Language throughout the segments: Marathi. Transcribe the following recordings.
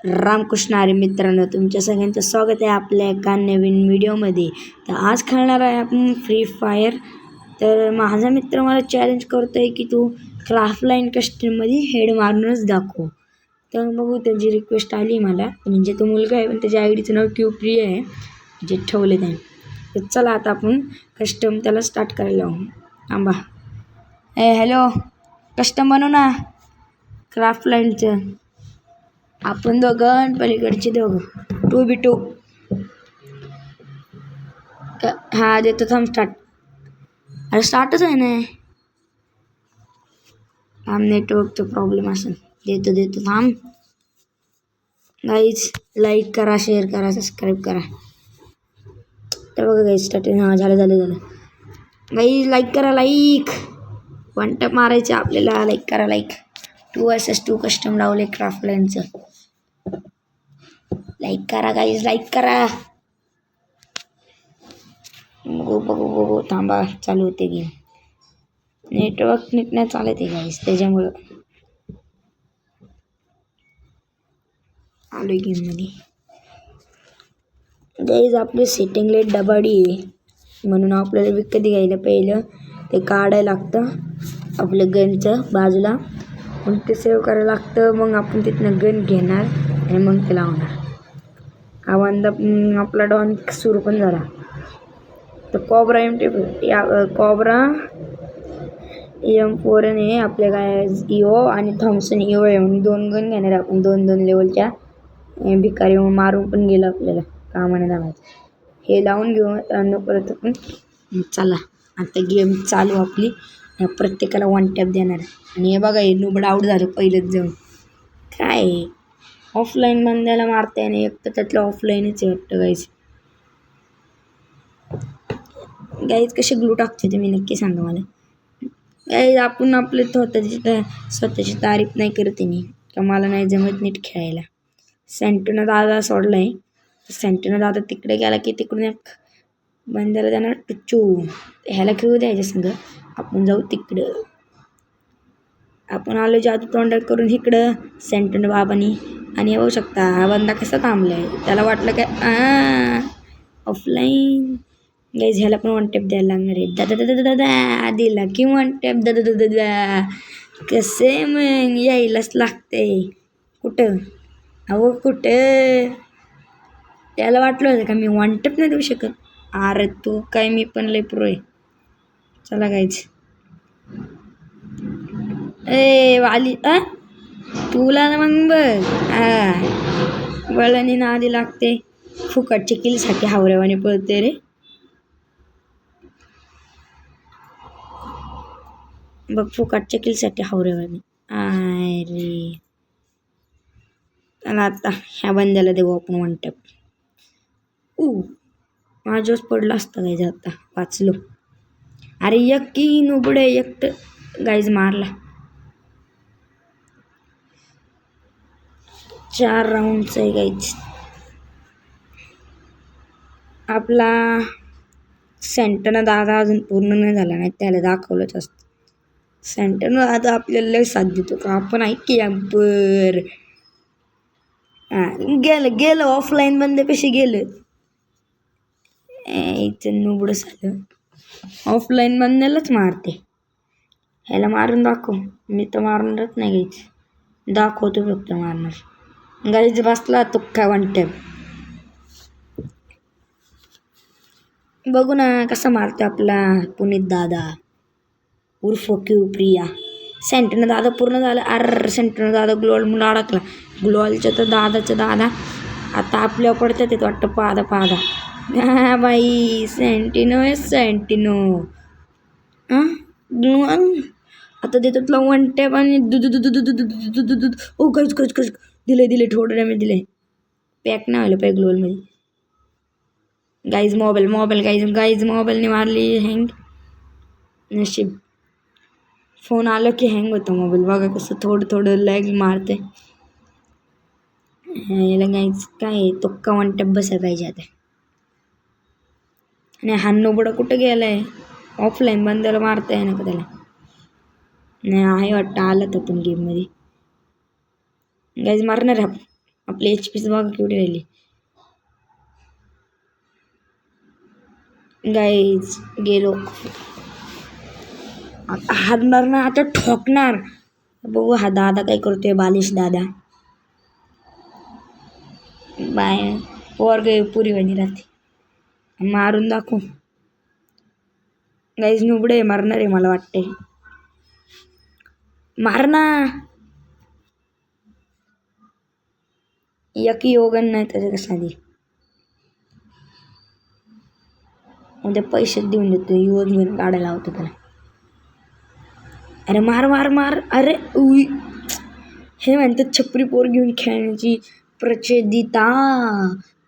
रामकृष्ण हरी मित्रांनो, तुमच्या सगळ्यांचं स्वागत आहे आपल्या एका नवीन व्हिडिओमध्ये. तर आज खेळणार आहे आपण फ्री फायर. तर माझा मित्र मला चॅलेंज करतो आहे की तू क्राफ्टलाईन कस्टममध्ये हेड मारूनच दाखव. तर बघू, त्याची रिक्वेस्ट आली मला. म्हणजे तो मुलगा आहे पण त्याच्या आय डीचं नाव क्यूप्रिय आहे जे ठेवले त्याने. तर चला आता आपण कस्टम त्याला स्टार्ट करायला लावू. थांबा. हॅलो, कस्टम बनव ना क्राफ्टलाईनचं. आपण दोघं आणि पलीकडचे दोघं 2v2. हां देतो, थांब स्टार्ट. अरे स्टार्टच आहे ना. थांब, नेटवर्कचा प्रॉब्लेम असेल. देतो थांब. गाईज लाईक करा, शेअर करा, सबस्क्राईब करा. तर बघा गाईज स्टार्टिंग. हां झालं. गाईज लाईक करा, लाईक. 1 टॅप मारायचं आपल्याला. लाईक करा, लाईक. 2 vs 2 कस्टम लावले क्राफ्टलाईनचं. लाईक करा गाईज, लाईक करा. बघू थांबा, चालू होते गेम. नेटवर्क नीट नाही चालत आहे गाईज, त्याच्यामुळं आलो आहे गेममध्ये. गाईज आपली सेटिंग लेट डबाडी आहे, म्हणून आपल्याला विकत घ्यायला पहिलं ते काढायला लागतं आपलं गनचं बाजूला. मग ते सेव्ह करायला लागतं. मग आपण तिथनं गन घेणार आणि मग ते लावणार. हा बंदा आपला डॉन सुरू पण झाला. तर कॉब्रा कॉब्रा M4 आहे आपल्या काय इओ आणि थॉम्सन इओ आहे. म्हणून 2 गन घेणार आपण. 2 लेवलच्या. भिकारी मारून पण गेलं आपल्याला कामाने दाबायचं. हे लावून घेऊ मित्रांनो परत आपण. चला आता गेम चालू आपली. प्रत्येकाला 1 टॅप देणार. आणि हे बघा, हे नुबड आऊट झालं पहिलंच जाऊन. काय ऑफलाईन बंद्याला मारते आणि एक तर त्यातलं ऑफलाईनच आहे वाटतं गाईज. गाईज कसे ग्लू टाकते तुम्ही नक्की सांगा मला. गाईज आपण आपले स्वतःची तारीफ नाही करते मी, का मला नाही जमत नीट खेळायला. सेंटूनं दादा सोडला आहे. सेंटूनं दादा तिकडे गेला की तिकडून एक बंद्याला जाणार टुच्चू. ह्याला खेळू द्यायच्या संग. आपण जाऊ तिकडं. आपण आलो जादू तोंड करून इकडं सेंटून बाबानी. आणि होऊ शकता हा बंदा कसा थांबलाय. त्याला वाटलं काय ऑफलाईन. गाईज ह्याला पण 1 टॅप द्यायला लागणार आहे. दादा दिला की 1 टॅप. दादा कसे मग यायलाच लागते. कुठं कुठं त्याला वाटलं होतं का मी 1 टॅप नाही देऊ शकत. अरे तू काय, मी पण लय प्रो आहे. चला गाईज. वाली तुला ना मग बघ बळणी नादी लागते. फुकटच्या किलसाठी हावऱ्यावाने पळते रे. बघ, फुकटच्या किलसाठी हावऱ्यावाने. अरे आता ह्या बंद्याला देऊ आपण 1 टॅप. माझ्याच पडला असता गाईज. आता वाचलो. अरे एक की नुबडे एकटं गाईज मारला. 4 राऊंडचं आहे गाईज. आपला सेंटरनं दादा अजून पूर्ण नाही झाला, नाही त्याला दाखवलंच असतं. सेंटरनं दादा आपल्याला लय साथ देतो का आपण ऐक पर. गेलं ऑफलाईन बंद कशी गेलं. इथं नुबडं झालं. ऑफलाईन बंद्यालाच मारते. ह्याला मारून दाखव. मी तर मारणारच नाही गाईज. दाखवतो फक्त मारणार. गाईज बसला तो काय 1 टॅप. बघू ना कसा मारतो आपला पुनीत दादा उर्फ क्यूप्रिया. सेंटरनं दादा पूर्ण झालं. सेंटरनं दादा ग्लोअल म्हणून अडकला. ग्लोअलच्या तर दादाचं दादा आता आपल्यावर पडतं ते वाटतं. पादा बाई. सेंटिनो ग्लोअल आता देतो तुला 1 टॅप. आणि ओ गाईज दिले थोडं डॅमेज दिले. पॅक नाही व्हायला पाहिजे ग्लोअलमध्ये. गाईज मोबाईल गाईज मोबाईलने मारली हँग. नशीब फोन आलं की हँग होतं मोबाईल. बघा कसं थोडं लॅग मारते. याला गाईज काय तुक्का 1 टॅप बसायला पाहिजे आता. आणि हा नोबडा कुठं गेलाय. ऑफलाईन बंदाला मारता आहे ना का त्याला. नाही आहे वाटतं. आला तर पण गेममध्ये. गाईज मारणार आहे. आपले HP बघा केवढी राहिली. गाईज गेलो. आता हारणार ना, आता ठोकणार. बघू हा दादा काय करतोय, बालिश दादा. बाय पोरग पुरी वणी राहते, मारून दाखवू. गाईज नुबडे मारणार आहे मला वाटते. मारना. यकी योगन नाही त्याच्या कशादी. उद्या पैसे देऊन देतो, युवक घेऊन काढायला होतं त्याला. अरे मार मार मार. अरे उई, हे म्हणतात छपरी पोर घेऊन खेळण्याची प्रचेदिता.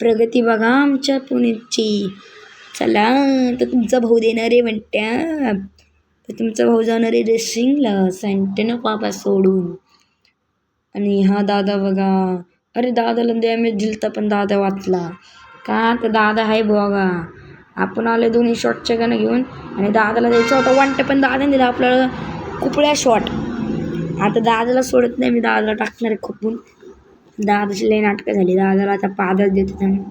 प्रगती बघा आमच्या पुण्याची. चला तर तुमचा भाऊ देणार आहे म्हणत्या, तर तुमचा भाऊ जाणार आहे रेसिंगला सँटेनो पापा सोडून. आणि हा दादा बघा. अरे दादाला डॅमेज दिलता पण दादा वाचला का, तर दादा आहे बघा. आपण आले दोन्ही शॉटच्या गाणं घेऊन आणि दादाला द्यायचा होता वांटे, पण दादाने दिला आपल्याला कुपळ्या शॉट. आता दादाला सोडत नाही मी, दादाला टाकणार आहे खुपून. दादाची लई नाटकं झाली, दादाला आता पादच देते त्यांना.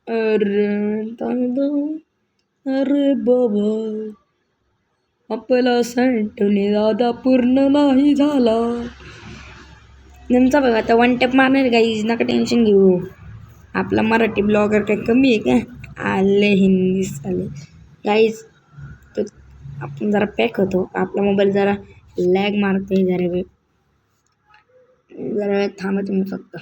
अरे दादा, अरे बाबा, आपला सँटोनी दादा पूर्ण नाही झाला. नमचा बघा आता वन टॅप मारणार गाईज, नका टेन्शन घेऊ. आपला मराठी ब्लॉगर काही कमी आहे का, आले हिंदी आले गाईज. तर आपण जरा पॅक होतो, आपला मोबाईल जरा लॅग मारतोय. जरा वेळ थांबा तुम्ही, फक्त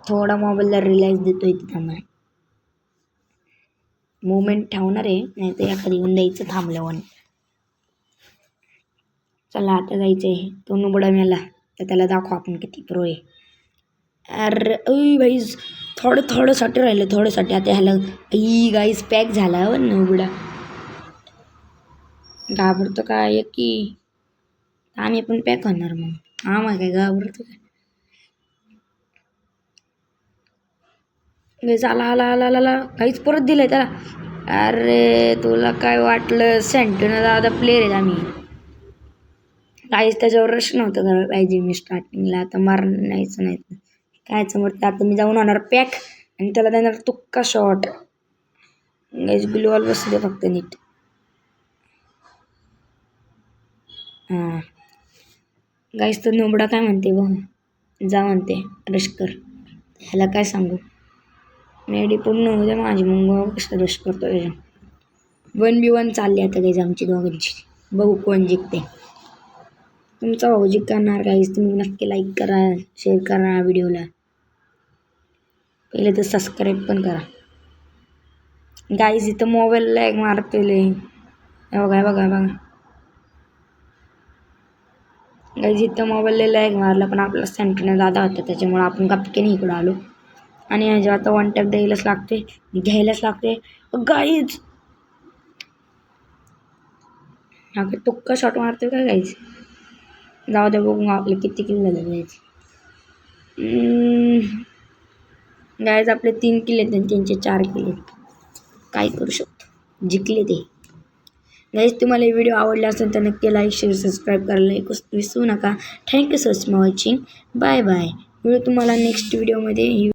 थोडा मोबाईलला रिलॅक्स देतो इथे. थांबा, मुवमेंट ठेवणार आहे, नाही तर एखादी येऊन द्यायचं थांबल्यावर. चला आता जायचं आहे. तो नुबडा मेला तर त्याला दाखव आपण किती प्रो आहे. अरे भाई थोडंसाठी राहिलं, थोडंसाठी. आता ह्याला गाईज पॅक झाला नुबडा. घाबरतो काय की आम्ही पण पॅक होणार मग. हा मग काय घाबरतो काय. आला आला आला आला काहीच परत दिलंय त्याला. अरे तुला काय वाटलं, सँटोना दादा प्लेअर आहे आम्ही. काहीच त्याच्यावर रश नव्हतं करायला पाहिजे मी स्टार्टिंगला. आता मारण्याचं नाही कायचं मरतं. आता मी जाऊन होणार पॅक आणि त्याला देणार तुक्का शॉट. गाईज ग्लूवॉल बसू दे फक्त नीट. हां गाईज तर नोबडा काय म्हणते बघ, जा म्हणते रश कर. ह्याला काय सांगू, मेडी पूर्ण होऊ दे माझी, मग कसं रश करतो. 1v1 चालली आता गाईज आमची दोघांची. बघू कोण जिंकते. तुमचा भाऊ जिंकणार गाईज. तुम्ही नक्की लाईक करा, शेअर करा व्हिडिओला. पहिले तर सबस्क्राईब पण करा गाईज. इथं मोबाईल लॅग मारतोय. बघा बघा बघा गाईज, इथं मोबाईल लॅग मारला, पण आपला सँटोना दादा होता त्याच्यामुळे आपण गपकेने इकडं आलो. आणि ह्याच्या आता वन टॅप द्यायलाच लागते, घ्यायलाच लागते गाईज. हा काय तुक्का शॉट मारतोय का गाईज. जाऊ दे बघू आपले किती किल झाले गाईज. गाईज आपले 3 किल आहेत आणि त्यांचे 4 किल आहेत. काय करू शकतो, जिंकले ते. गाईज तुम्हाला हे व्हिडिओ आवडला असेल तर नक्की लाईक शेअर सबस्क्राईब करायला विसरू नका. Thank you so much for watching. Bye bye. भेटू तुम्हाला नेक्स्ट व्हिडिओमध्ये.